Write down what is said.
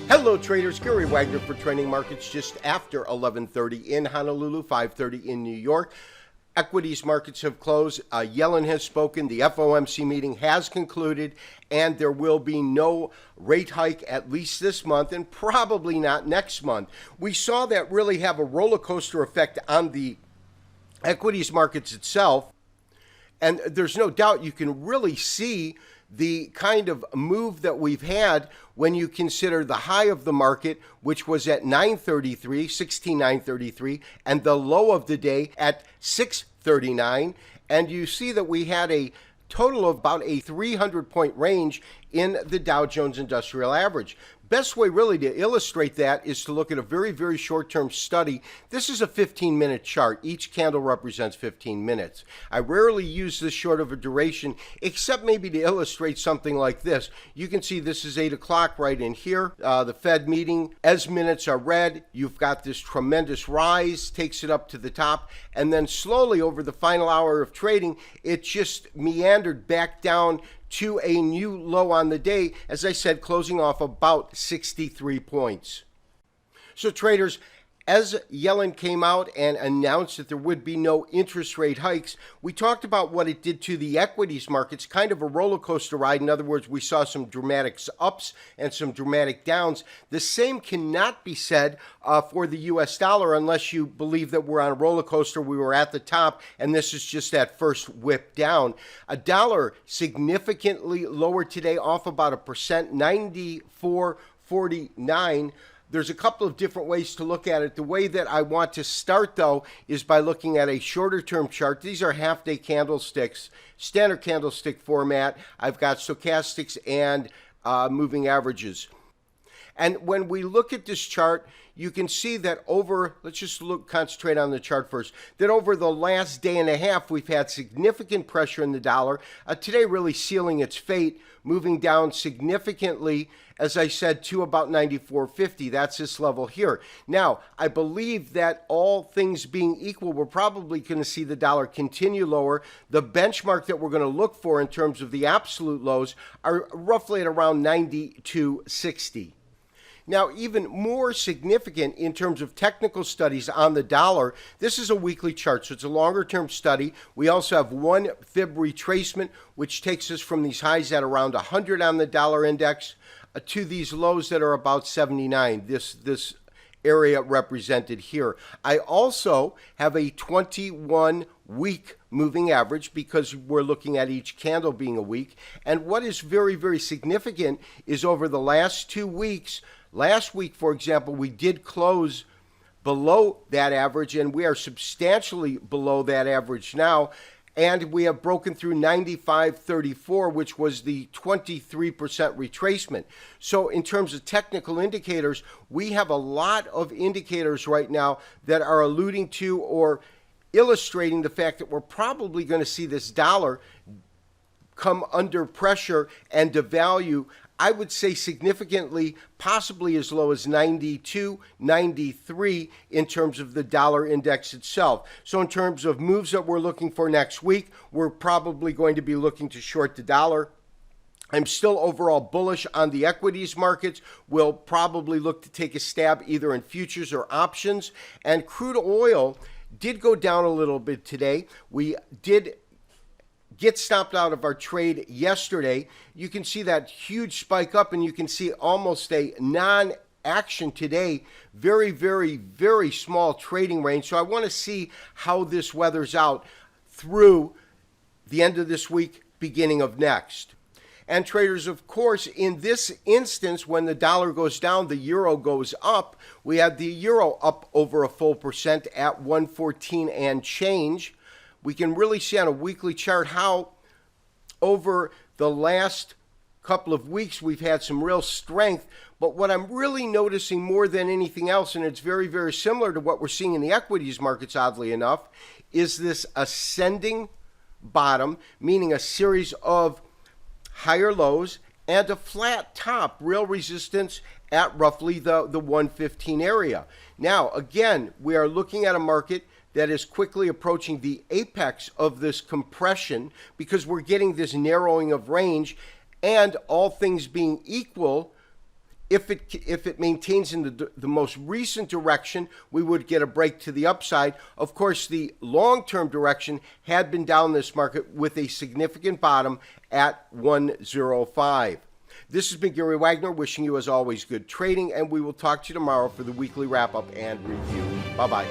Hello traders, Gary Wagner for Trending Markets just after 11:30 in Honolulu, 5:30 in New York. Equities markets have closed. Yellen has spoken. The FOMC meeting has concluded, and there will be no rate hike at least this month and probably not next month. We saw that really have a roller coaster effect on the equities markets itself, and there's no doubt you can really see the kind of move that we've had when you consider the high of the market, which was at 933, 16,933, and the low of the day at 639. And you see that we had a total of about a 300-point range in the Dow Jones Industrial Average. Best way really to illustrate that is to look at a very, very short-term study. This is a 15-minute chart. Each candle represents 15 minutes. I rarely use this short of a duration, except maybe to illustrate something like this. You can see this is 8 o'clock right in here. The Fed meeting, as minutes are red, you've got this tremendous rise, takes it up to the top, and then slowly over the final hour of trading, it just meandered back down to a new low on the day, as I said, closing off about 63 points. So traders, as Yellen came out and announced that there would be no interest rate hikes, we talked about what it did to the equities markets, kind of a roller coaster ride. In other words, we saw some dramatic ups and some dramatic downs. The same cannot be said for the US dollar unless you believe that we're on a roller coaster. We were at the top and this is just that first whip down. A dollar significantly lower today, off about 1%, 94.49. There's a couple of different ways to look at it. The way that I want to start, though, is by looking at a shorter-term chart. These are half-day candlesticks, standard candlestick format. I've got stochastics and moving averages. And when we look at this chart, you can see that let's just concentrate on the chart first, that over the last day and a half, we've had significant pressure in the dollar. Today really sealing its fate, moving down significantly, as I said, to about 94.50. That's this level here. Now, I believe that all things being equal, we're probably going to see the dollar continue lower. The benchmark that we're going to look for in terms of the absolute lows are roughly at around 92.60. Now, even more significant in terms of technical studies on the dollar, this is a weekly chart, so it's a longer-term study. We also have one fib retracement, which takes us from these highs at around 100 on the dollar index to these lows that are about 79, this area represented here. I also have a 21-week moving average because we're looking at each candle being a week. And what is very, very significant is over the last 2 weeks, last week, for example, we did close below that average, and we are substantially below that average now. And we have broken through 95.34, which was the 23% retracement. So in terms of technical indicators, we have a lot of indicators right now that are alluding to or illustrating the fact that we're probably going to see this dollar come under pressure and devalue, I would say significantly, possibly as low as 92, 93 in terms of the dollar index itself. So in terms of moves that we're looking for next week, we're probably going to be looking to short the dollar. I'm still overall bullish on the equities markets. We'll probably look to take a stab either in futures or options. And crude oil did go down a little bit today. We did get stopped out of our trade yesterday. You can see that huge spike up, and you can see almost a non-action today. Very, very, very small trading range. So I want to see how this weathers out through the end of this week, beginning of next. And traders, of course, in this instance, when the dollar goes down, the euro goes up. We had the euro up over a full percent at 114 and change. We can really see on a weekly chart how over the last couple of weeks we've had some real strength. But what I'm really noticing more than anything else, and it's very, very similar to what we're seeing in the equities markets, oddly enough, is this ascending bottom, meaning a series of higher lows and a flat top, real resistance at roughly the 115 area. Now, again, we are looking at a market that is quickly approaching the apex of this compression because we're getting this narrowing of range, and all things being equal, if it maintains in the most recent direction, we would get a break to the upside. Of course, the long-term direction had been down this market with a significant bottom at 105. This has been Gary Wagner wishing you, as always, good trading, and we will talk to you tomorrow for the weekly wrap-up and review. Bye-bye.